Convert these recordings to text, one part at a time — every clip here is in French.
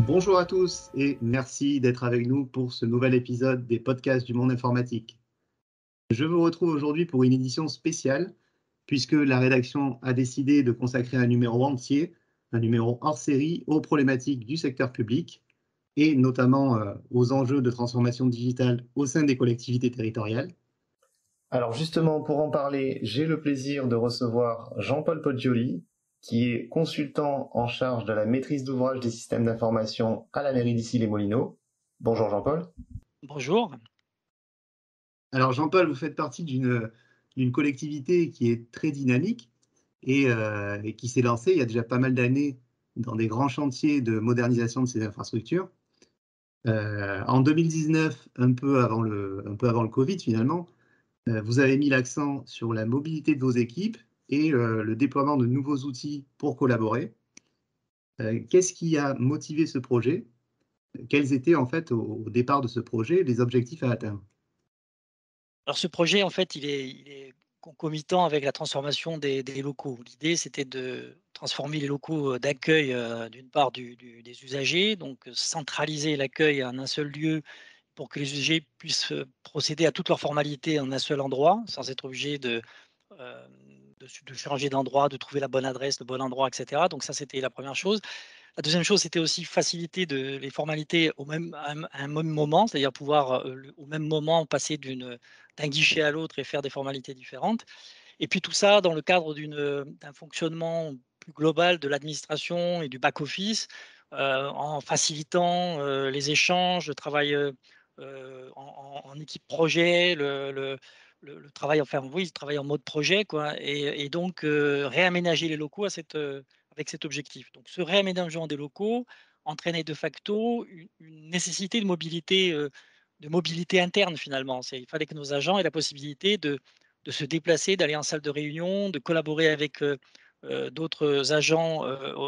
Bonjour à tous et merci d'être avec nous pour ce nouvel épisode des podcasts du monde informatique. Je vous retrouve aujourd'hui pour une édition spéciale puisque la rédaction a décidé de consacrer un numéro entier, un numéro hors série aux problématiques du secteur public et notamment aux enjeux de transformation digitale au sein des collectivités territoriales. Alors justement, pour en parler, j'ai le plaisir de recevoir Jean-Paul Poggioli, qui est consultant en charge de la maîtrise d'ouvrage des systèmes d'information à la mairie d'Issy-les-Moulineaux. Bonjour Jean-Paul. Bonjour. Alors Jean-Paul, vous faites partie d'une collectivité qui est très dynamique et qui s'est lancée il y a déjà pas mal d'années dans des grands chantiers de modernisation de ses infrastructures. En 2019, un peu avant le Covid finalement, vous avez mis l'accent sur la mobilité de vos équipes et le déploiement de nouveaux outils pour collaborer. Qu'est-ce qui a motivé ce projet? Quels étaient en fait au départ de ce projet les objectifs à atteindre? Alors ce projet, en fait, il est concomitant avec la transformation des locaux. L'idée, c'était de transformer les locaux d'accueil, d'une part des usagers, donc centraliser l'accueil en un seul lieu pour que les usagers puissent, procéder à toutes leurs formalités en un seul endroit, sans être obligés de changer d'endroit, de trouver la bonne adresse, le bon endroit et cetera. Donc ça, c'était la première chose. La deuxième chose, c'était aussi faciliter les formalités à un même moment, c'est-à-dire pouvoir, au même moment passer d'un guichet à l'autre et faire des formalités différentes. Et puis tout ça dans le cadre d'un fonctionnement plus global de l'administration et du back office, en facilitant, les échanges, le travail, en équipe projet, le travail, enfin oui, le travail en mode projet quoi, et donc réaménager les locaux avec cet objectif. Donc ce réaménagement des locaux entraînait de facto une nécessité de mobilité interne finalement. Il fallait que nos agents aient la possibilité de se déplacer, d'aller en salle de réunion, de collaborer avec, d'autres agents,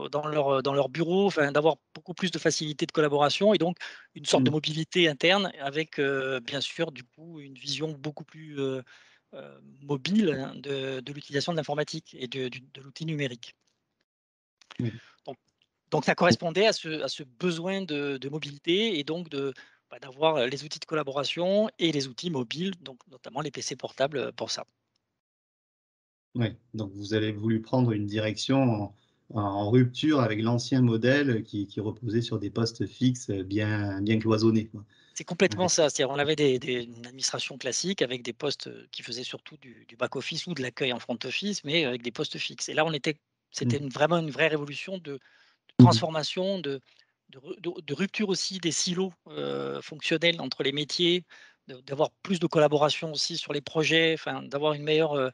dans leur bureau, enfin d'avoir beaucoup plus de facilité de collaboration et donc une sorte de Mmh. mobilité interne avec, bien sûr, du coup, une vision beaucoup plus, mobile, hein, de l'utilisation de l'informatique et de l'outil numérique. Oui. Donc donc ça correspondait à ce besoin de mobilité et donc d'avoir, les outils de collaboration et les outils mobiles, donc notamment les PC portables, pour ça. Ouais, donc vous avez voulu prendre une direction en rupture avec l'ancien modèle qui reposait sur des postes fixes, bien cloisonnés, quoi. C'est complètement Ouais. ça, c'est-à-dire on avait une administration classique avec des postes, qui faisaient surtout du back office ou de l'accueil en front office, mais avec des postes fixes et là c'était Mmh. vraiment une vraie révolution de Mmh. transformation, de rupture aussi des silos, fonctionnels entre les métiers, d'avoir plus de collaboration aussi sur les projets, enfin d'avoir meilleure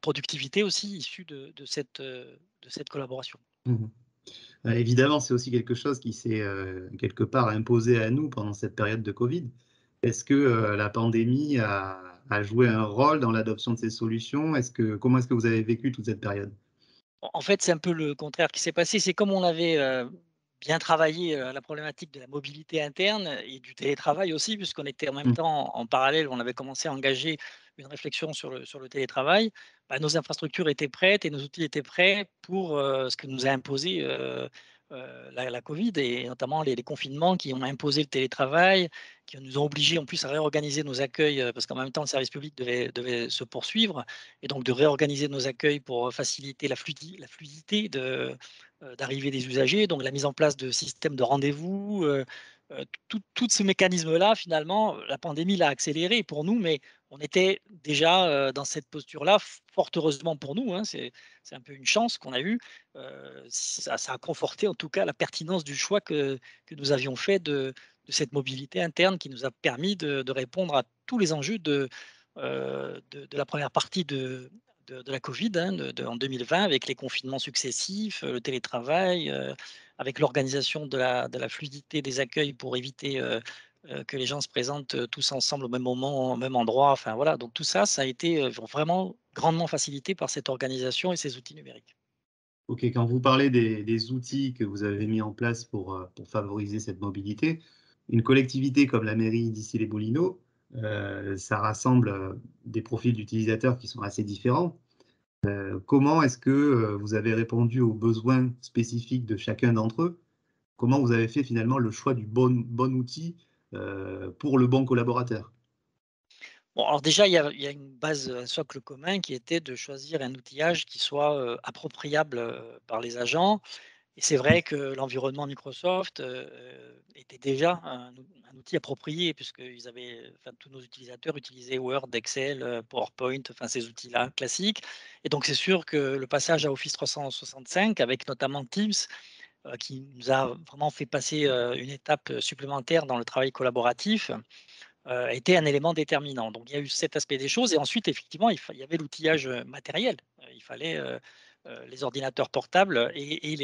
productivité aussi issue de cette collaboration. Mmh. Évidemment, c'est aussi quelque chose qui s'est, quelque part imposé à nous pendant cette période de Covid. Est-ce que, la pandémie a joué un rôle dans l'adoption de ces solutions? Comment est-ce que vous avez vécu toute cette période? En fait, c'est un peu le contraire qui s'est passé. C'est comme on avait, bien travaillé, la problématique de la mobilité interne et du télétravail aussi, puisqu'on était en même Mmh. temps en parallèle, on avait commencé à engager une réflexion sur le télétravail. Bah, nos infrastructures étaient prêtes et nos outils étaient prêts pour, ce que nous a imposé, la covid et notamment les confinements qui ont imposé le télétravail, qui nous ont obligés en plus à réorganiser nos accueils, parce qu'en même temps le service public devait se poursuivre et donc de réorganiser nos accueils pour faciliter la fluidité d'arrivée des usagers, donc la mise en place de systèmes de rendez-vous, tout ce mécanisme-là, finalement, la pandémie l'a accéléré pour nous, mais on était déjà, dans cette posture-là, fort heureusement pour nous, hein, c'est un peu une chance qu'on a eue. Ça a conforté en tout cas la pertinence du choix que nous avions fait de cette mobilité interne qui nous a permis de répondre à tous les enjeux de la première partie de la Covid, hein, en 2020 avec les confinements successifs, le télétravail, avec l'organisation de la fluidité des accueils pour éviter, que les gens se présentent, tous ensemble au même moment, au même endroit. Enfin voilà, donc tout ça, ça a été, vraiment grandement facilité par cette organisation et ces outils numériques. OK, quand vous parlez des outils que vous avez mis en place pour favoriser cette mobilité, une collectivité comme la mairie d'Issy-les-Moulineaux, ça rassemble, des profils d'utilisateurs qui sont assez différents. Comment est-ce que, vous avez répondu aux besoins spécifiques de chacun d'entre eux? comment vous avez fait finalement le choix du bon outil pour le bon collaborateur? Bon, alors déjà, il y a une base, un socle commun qui était de choisir un outillage qui soit, appropriable, par les agents. Et c'est vrai que l'environnement Microsoft, était déjà un outil approprié puisqu'ils avaient enfin, tous nos utilisateurs utilisaient Word, Excel, PowerPoint, enfin ces outils-là classiques. Et donc c'est sûr que le passage à Office 365 avec notamment Teams, qui nous a vraiment fait passer, une étape, supplémentaire dans le travail collaboratif, était un élément déterminant. Donc il y a eu cet aspect des choses et ensuite effectivement il y avait l'outillage, matériel. Il fallait, les ordinateurs portables et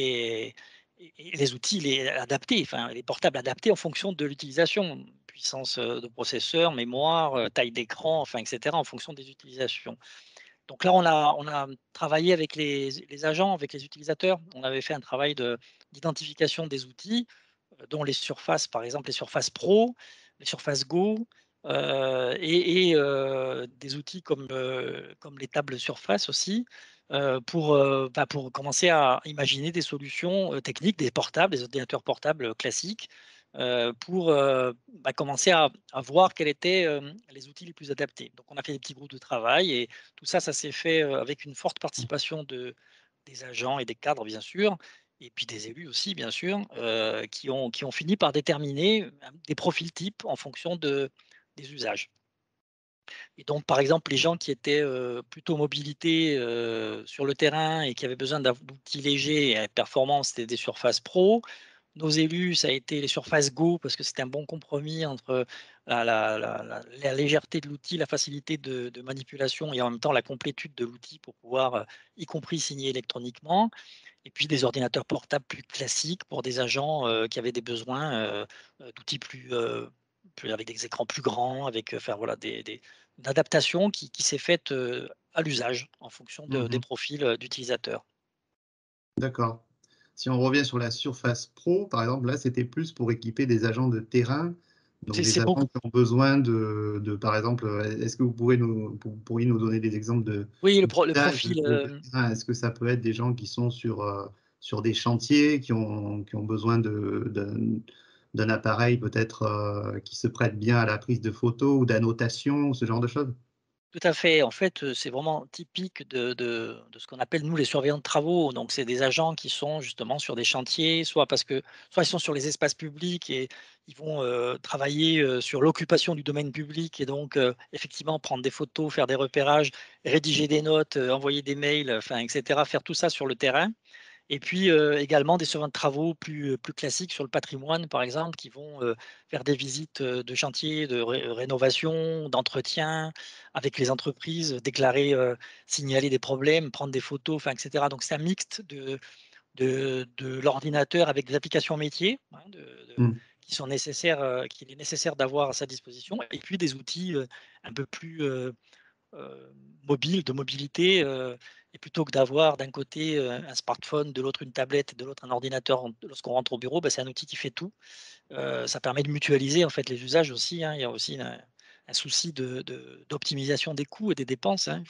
les outils les adaptés, enfin les portables adaptés en fonction de l'utilisation, puissance, de processeur, mémoire, taille d'écran, enfin et cetera en fonction des utilisations. Donc là on a travaillé avec les agents, avec les utilisateurs. On avait fait un travail d'identification des outils, dont les surfaces, par exemple les surfaces Pro, les surfaces Go, des outils comme les tables surface aussi, pour commencer à imaginer des solutions, techniques, des portables, des ordinateurs portables, classiques, commencer à voir quels étaient, les outils les plus adaptés. Donc on a fait des petits groupes de travail et tout ça, ça s'est fait, avec une forte participation des agents et des cadres bien sûr, et puis des élus aussi bien sûr, qui ont fini par déterminer, des profils types en fonction des usages. Et donc par exemple les gens qui étaient, plutôt mobilité, sur le terrain et qui avaient besoin d'outils légers et performants, c'était des Surface Pro. Nos élus, ça a été les Surface Go parce que c'était un bon compromis entre la légèreté de l'outil, la facilité de manipulation et en même temps la complétude de l'outil pour pouvoir, y compris signer électroniquement. Et puis des ordinateurs portables plus classiques pour des agents, qui avaient des besoins, d'outils plus avec des écrans plus grands, avec, enfin voilà des une adaptation qui s'est faite, à l'usage en fonction des Mmh. profils, d'utilisateurs. D'accord. Si on revient sur la Surface Pro, par exemple, là, c'était plus pour équiper des agents de terrain, donc des C'est beaucoup agents qui ont besoin par exemple, est-ce que vous pourriez nous donner des exemples oui le d'usage profil, de terrain? Est-ce que ça peut être des gens qui sont sur des chantiers, qui ont besoin d'un appareil peut-être, qui se prête bien à la prise de photos ou d'annotation, ce genre de choses? tout à fait. En fait, c'est vraiment typique de ce qu'on appelle, nous, les surveillants de travaux. Donc, c'est des agents qui sont justement sur des chantiers, soit ils sont sur les espaces publics et ils vont, travailler, sur l'occupation du domaine public et donc, effectivement prendre des photos, faire des repérages, rédiger des notes, envoyer des mails, enfin et cetera, faire tout ça sur le terrain. Et puis, également des surveillants de travaux plus classiques sur le patrimoine, par exemple, qui vont, faire des visites, de chantier, de rénovation, d'entretien avec les entreprises, déclarer, signaler des problèmes, prendre des photos, enfin et cetera. Donc c'est un mixte de l'ordinateur avec des applications métiers, hein, Mmh. qui sont nécessaires, qu'il est nécessaire d'avoir à sa disposition et puis des outils, un peu plus, mobile, de mobilité, et plutôt que d'avoir d'un côté, un smartphone, de l'autre une tablette et de l'autre un ordinateur lorsqu'on rentre au bureau, bah, c'est un outil qui fait tout. Ça permet de mutualiser en fait les usages aussi, hein. Il y a aussi un souci d'optimisation des coûts et des dépenses, hein. Il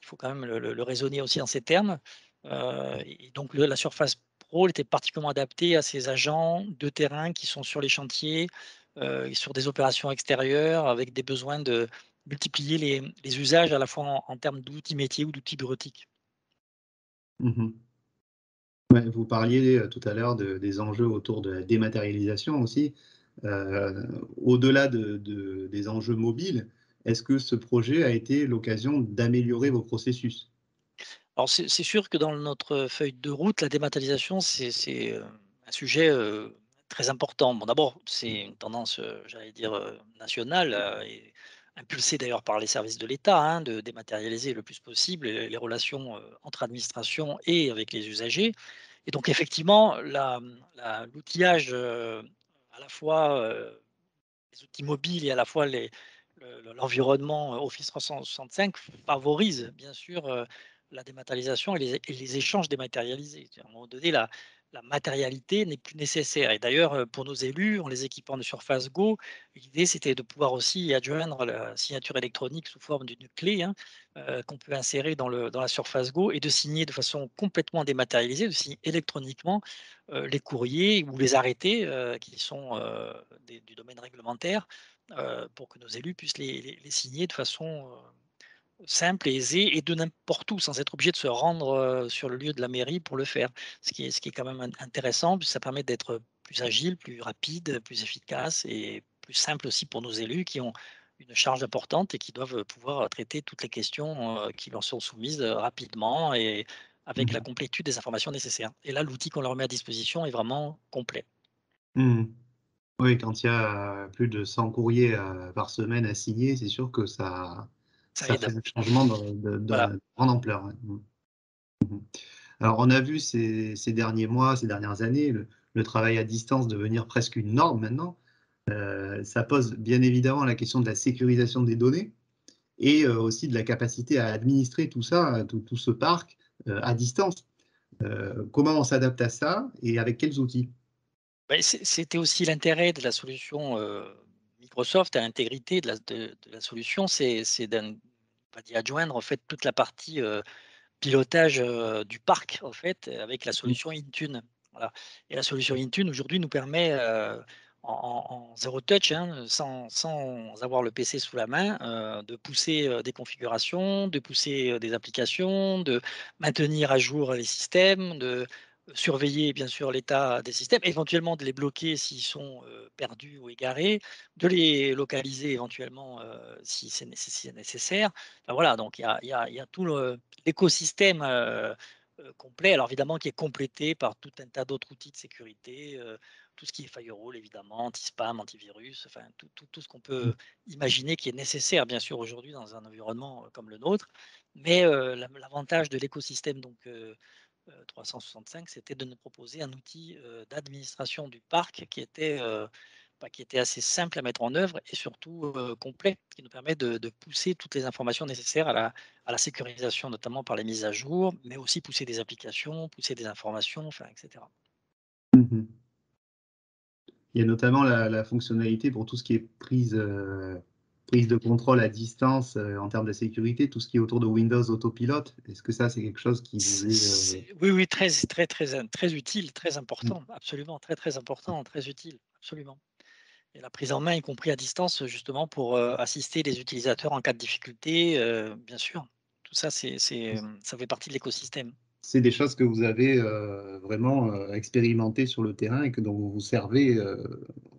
faut quand même le raisonner aussi en ces termes. Et donc la Surface Pro, elle était particulièrement adaptée à ces agents de terrain qui sont sur les chantiers, et sur des opérations extérieures avec des besoins de multiplier les usages à la fois en termes d'outils métiers ou d'outils bureautiques. Mmh. Ouais, vous parliez, tout à l'heure des enjeux autour de la dématérialisation aussi. Au-delà des enjeux mobiles, est-ce que ce projet a été l'occasion d'améliorer vos processus? Alors c'est sûr que dans notre feuille de route, la dématérialisation, c'est, un sujet, très important. Bon d'abord, c'est une tendance, j'allais dire, nationale, et impulsée d'ailleurs par les services de l'État, hein, de dématérialiser le plus possible les relations, entre administrations et avec les usagers. Et donc effectivement, l'outillage, à la fois, les outils mobiles et à la fois l'environnement, Office 365 favorise bien sûr, la dématérialisation et les échanges dématérialisés. À un moment donné, la matérialité n'est plus nécessaire. Et d'ailleurs, pour nos élus, en les équipant de Surface Go, l'idée c'était de pouvoir aussi y adjoindre la signature électronique sous forme d'une clé, hein, qu'on peut insérer dans la Surface Go et de signer de façon complètement dématérialisée, de signer électroniquement les courriers ou les arrêtés qui sont du domaine réglementaire, pour que nos élus puissent les signer de façon simple et aisé et de n'importe où, sans être obligé de se rendre, sur le lieu de la mairie pour le faire. Ce qui est quand même intéressant, puis ça permet d'être plus agile, plus rapide, plus efficace et plus simple aussi pour nos élus qui ont une charge importante et qui doivent pouvoir traiter toutes les questions, qui leur sont soumises, rapidement et avec la Mmh. complétude des informations nécessaires. Et là, l'outil qu'on leur met à disposition est vraiment complet. Mmh. Oui, quand il y a plus de 100 courriers, par semaine à signer, c'est sûr que ça Ça ça fait aide. un changement Voilà. de grande ampleur, ouais. Mmh. Mmh. Alors on a vu ces derniers mois, ces dernières années, le travail à distance devenir presque une norme maintenant. Ça pose bien évidemment la question de la sécurisation des données et aussi de la capacité à administrer tout ça, tout ce parc, à distance. Comment on s'adapte à ça et avec quels outils? Beh, c'était aussi l'intérêt de la solution, Microsoft à l'intégrité de la solution, c'est bah, d'y adjoindre en fait toute la partie, pilotage, du parc en fait, avec la Mmh. solution Intune. Voilà. Et la solution Intune aujourd'hui nous permet, en zéro touch, hein, sans avoir le PC sous la main, de pousser, des configurations, de pousser, des applications, de maintenir à jour les systèmes, de surveiller bien sûr l'état des systèmes, éventuellement de les bloquer s'ils sont, perdus ou égarés, de les localiser éventuellement, si c'est nécessaire. Enfin voilà, donc il y a tout le l'écosystème, complet, alors évidemment qui est complété par tout un tas d'autres outils de sécurité, tout ce qui est firewall évidemment, anti-spam, antivirus, enfin tout ce qu'on Mmh. peut imaginer qui est nécessaire bien sûr aujourd'hui dans un environnement, comme le nôtre. Mais, l'avantage de l'écosystème donc, 365, c'était de nous proposer un outil, d'administration du parc qui était assez simple à mettre en œuvre et surtout, complet, qui nous permet de pousser toutes les informations nécessaires à la sécurisation, notamment par les mises à jour, mais aussi pousser des applications, pousser des informations, enfin, et cetera. Mmh. Il y a notamment la fonctionnalité pour tout ce qui est prise de contrôle à distance, en termes de sécurité, tout ce qui est autour de Windows Autopilot. Est-ce que ça, c'est quelque chose qui vous est, Oui, oui, très utile, très mmh, important, absolument, très important, très utile, absolument. Et la prise en main, y compris à distance, justement pour, assister les utilisateurs en cas de difficulté, bien sûr. Tout ça, ça fait partie de l'écosystème. c'est des choses que vous avez, vraiment, expérimentées sur le terrain et que dont vous vous servez,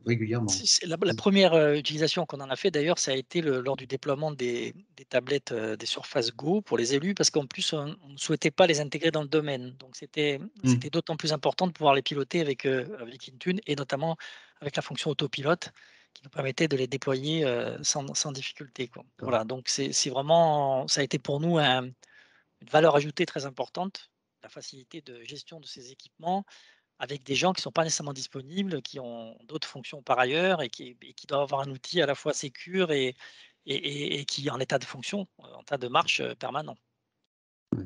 régulièrement? C'est la 1re, utilisation qu'on en a fait d'ailleurs, ça a été lors du déploiement des tablettes, des Surface Go pour les élus parce qu'en plus on ne souhaitait pas les intégrer dans le domaine. Donc Mmh. c'était d'autant plus important de pouvoir les piloter avec Intune et notamment avec la fonction autopilote qui nous permettait de les déployer, sans difficulté, quoi. D'accord. Voilà, donc c'est vraiment ça a été pour nous une valeur ajoutée très importante, la facilité de gestion de ces équipements avec des gens qui ne sont pas nécessairement disponibles, qui ont d'autres fonctions par ailleurs et qui doivent avoir un outil à la fois sécure et qui est en état de fonction, en état de marche, permanent. Ouais.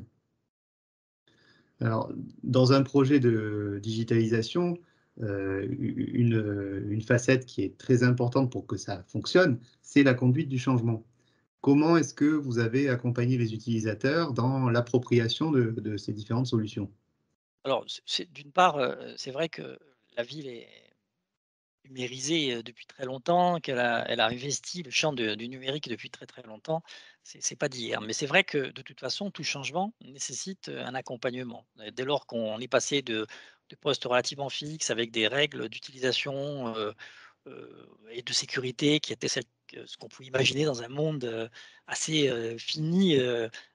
Alors, dans un projet de digitalisation, une facette qui est très importante pour que ça fonctionne, c'est la conduite du changement. Comment est-ce que vous avez accompagné les utilisateurs dans l'appropriation de ces différentes solutions? Alors c'est d'une part, c'est vrai que la ville est numérisée, depuis très longtemps, elle a investi le champ du numérique depuis très, très longtemps. C'est pas d'hier. Mais c'est vrai que de toute façon, tout changement nécessite, un accompagnement. Dès lors qu'on est passé de postes relativement fixes avec des règles d'utilisation, et de sécurité qui était ce qu'on pouvait imaginer dans un monde, assez, fini,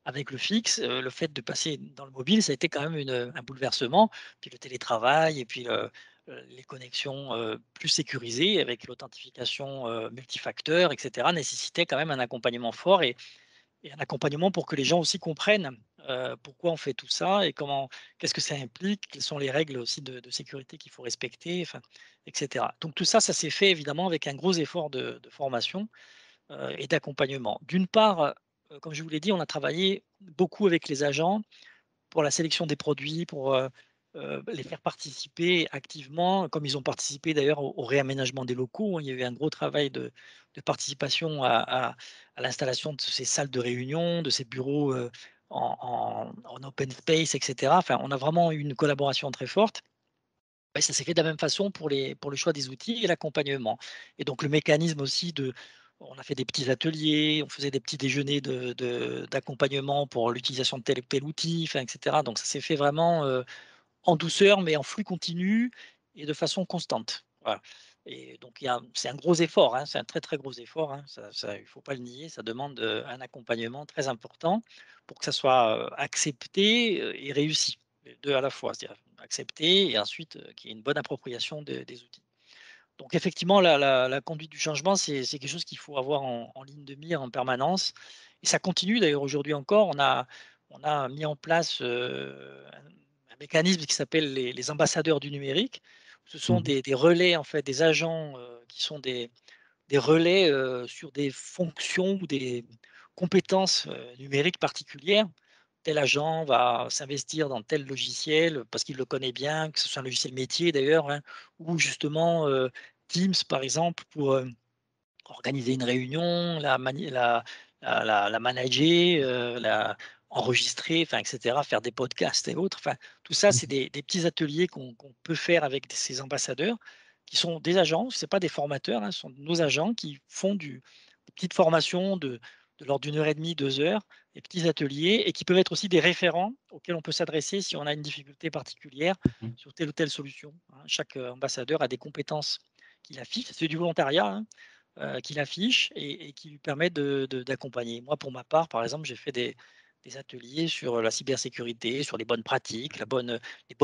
avec le fixe. Le fait de passer dans le mobile, ça a été quand même un bouleversement. Puis le télétravail et puis les connexions, plus sécurisées avec l'authentification, multifacteur et cetera, nécessitaient quand même un accompagnement fort et un accompagnement pour que les gens aussi comprennent, pourquoi on fait tout ça et qu'est-ce que ça implique, quelles sont les règles aussi de sécurité qu'il faut respecter, enfin, et cetera. Donc tout ça, ça s'est fait évidemment avec un gros effort de formation, et d'accompagnement. D'une part, comme je vous l'ai dit, on a travaillé beaucoup avec les agents pour la sélection des produits, pour, les faire participer activement, comme ils ont participé d'ailleurs au réaménagement des locaux, hein. Il y a eu un gros travail de participation à l'installation de ces salles de réunion, de ces bureaux, en open space et cetera. Enfin, on a vraiment eu une collaboration très forte. Et ça s'est fait de la même façon pour le choix des outils et l'accompagnement. Et donc le mécanisme aussi on a fait des petits ateliers, on faisait des petits déjeuners d'accompagnement pour l'utilisation de tel ou tel outil, enfin et cetera. Donc ça s'est fait vraiment, en douceur, mais en flux continu et de façon constante. Voilà. Et donc c'est un gros effort, hein, c'est un très, très gros effort, hein, il ne faut pas le nier, ça demande, un accompagnement très important pour que ça soit, accepté, et réussi, les 2 à la fois. C'est-à-dire accepté et ensuite, qu'il y ait une bonne appropriation des outils. Donc effectivement, la conduite du changement, c'est quelque chose qu'il faut avoir en ligne de mire en permanence et ça continue d'ailleurs aujourd'hui encore. On a mis en place, un mécanisme qui s'appelle les ambassadeurs du numérique. Ce sont Mmh. des relais, en fait, des agents, qui sont des relais, sur des fonctions ou des compétences, numériques particulières. Tel agent va s'investir dans tel logiciel, parce qu'il le connaît bien, que ce soit un logiciel métier d'ailleurs, hein, ou justement, Teams par exemple pour, organiser une réunion, la manager, la enregistrer, enfin et cetera, faire des podcasts et autres. Enfin, tout ça, c'est Mmh. des petits ateliers qu'on peut faire avec ces ambassadeurs qui sont des agents, ce n'est pas des formateurs, hein, ce sont nos agents qui font des petites formations de l'ordre d'une heure et demie, 2 heures, des petits ateliers et qui peuvent être aussi des référents auxquels on peut s'adresser si on a une difficulté particulière Mmh. sur telle ou telle solution, hein. Chaque, ambassadeur a des compétences qu'il affiche, c'est du volontariat, hein, qu'il affiche et qui lui permettent d'accompagner. Moi, pour ma part, par exemple, j'ai fait des ateliers sur la cybersécurité, sur les bonnes pratiques, les bonnes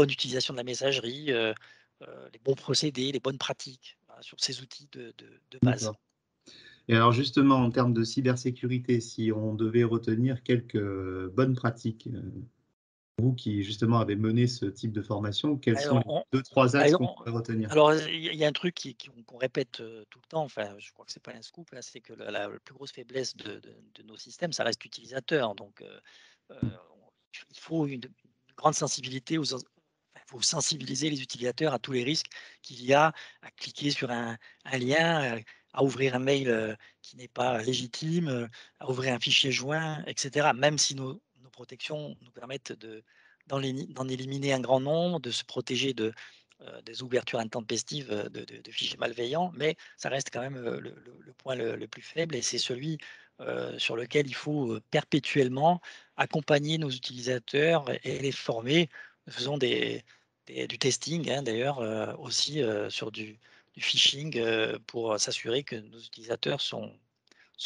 utilisations de la messagerie, les bons procédés, les bonnes pratiques, voilà, sur ces outils de base. D'accord. Et alors justement, en termes de cybersécurité, si on devait retenir quelques, bonnes pratiques, vous qui justement avez mené ce type de formation, quels sont Alors les 2-3 bah, axes qu'on pourrait retenir? alors, il y a un truc qu'on répète, tout le temps, enfin, je crois que c'est pas un scoop, là, c'est que la plus grosse faiblesse de nos systèmes, ça reste l'utilisateur. Donc, Mmh. il faut une grande sensibilité il faut sensibiliser les utilisateurs à tous les risques qu'il y a à cliquer sur un lien, à ouvrir un mail, qui n'est pas légitime, à ouvrir un fichier joint et cetera. Même si nos protections nous permettent d'en éliminer un grand nombre, de se protéger des ouvertures intempestives, de fichiers malveillants, mais ça reste quand même, le point le plus faible et c'est celui, sur lequel il faut, perpétuellement accompagner nos utilisateurs et les former. Nous faisons du testing, hein, d'ailleurs, aussi, sur du phishing, pour s'assurer que nos utilisateurs sont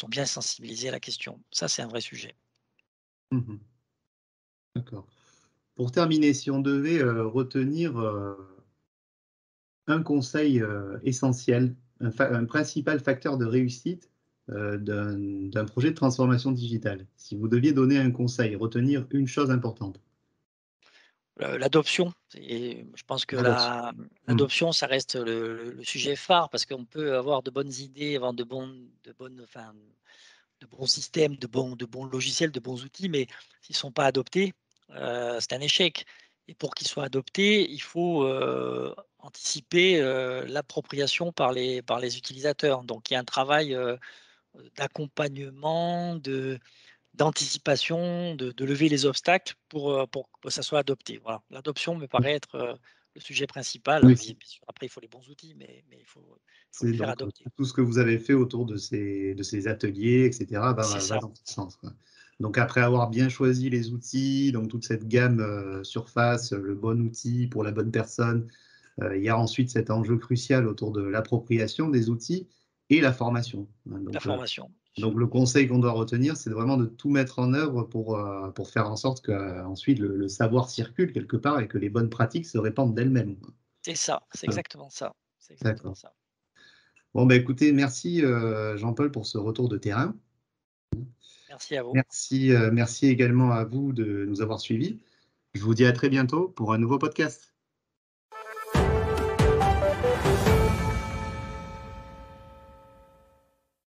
bien sensibilisés à la question. Ça, c'est un vrai sujet. Mmh. D'accord. Pour terminer, si on devait, retenir, un conseil, essentiel, un principal facteur de réussite, d'un projet de transformation digitale. Si vous deviez donner un conseil, retenir une chose importante. L'adoption, je pense que L'adoption. Mmh. l'adoption, ça reste le sujet phare parce qu'on peut avoir de bonnes idées, avoir de bons systèmes, de bons logiciels, de bons outils, mais s'ils ne sont pas adoptés, c'est un échec et pour qu'ils soient adoptés, il faut, anticiper, l'appropriation par les utilisateurs. Donc il y a un travail, d'accompagnement, d'anticipation, de lever les obstacles pour que ça soit adopté. Voilà, l'adoption me paraît être, le sujet principal. Oui, Bien sûr, après il faut les bons outils, mais il faut c'est les faire donc, adopter. tout ce que vous avez fait autour de ces ateliers et cetera C'est va ça, dans ce sens, quoi. Donc après avoir bien choisi les outils, donc toute cette gamme, surface, le bon outil pour la bonne personne, il y a ensuite cet enjeu crucial autour de l'appropriation des outils et la formation, hein. la formation, bien Donc sûr. le conseil qu'on doit retenir, c'est vraiment de tout mettre en œuvre pour faire en sorte qu'ensuite le savoir circule quelque part et que les bonnes pratiques se répandent d'elles-mêmes, quoi. C'est ça, c'est Voilà, exactement ça, c'est exactement d'accord. ça. Bon, bah, écoutez, merci, Jean-Paul pour ce retour de terrain. Merci à vous. Merci également à vous de nous avoir suivis. Je vous dis à très bientôt pour un nouveau podcast.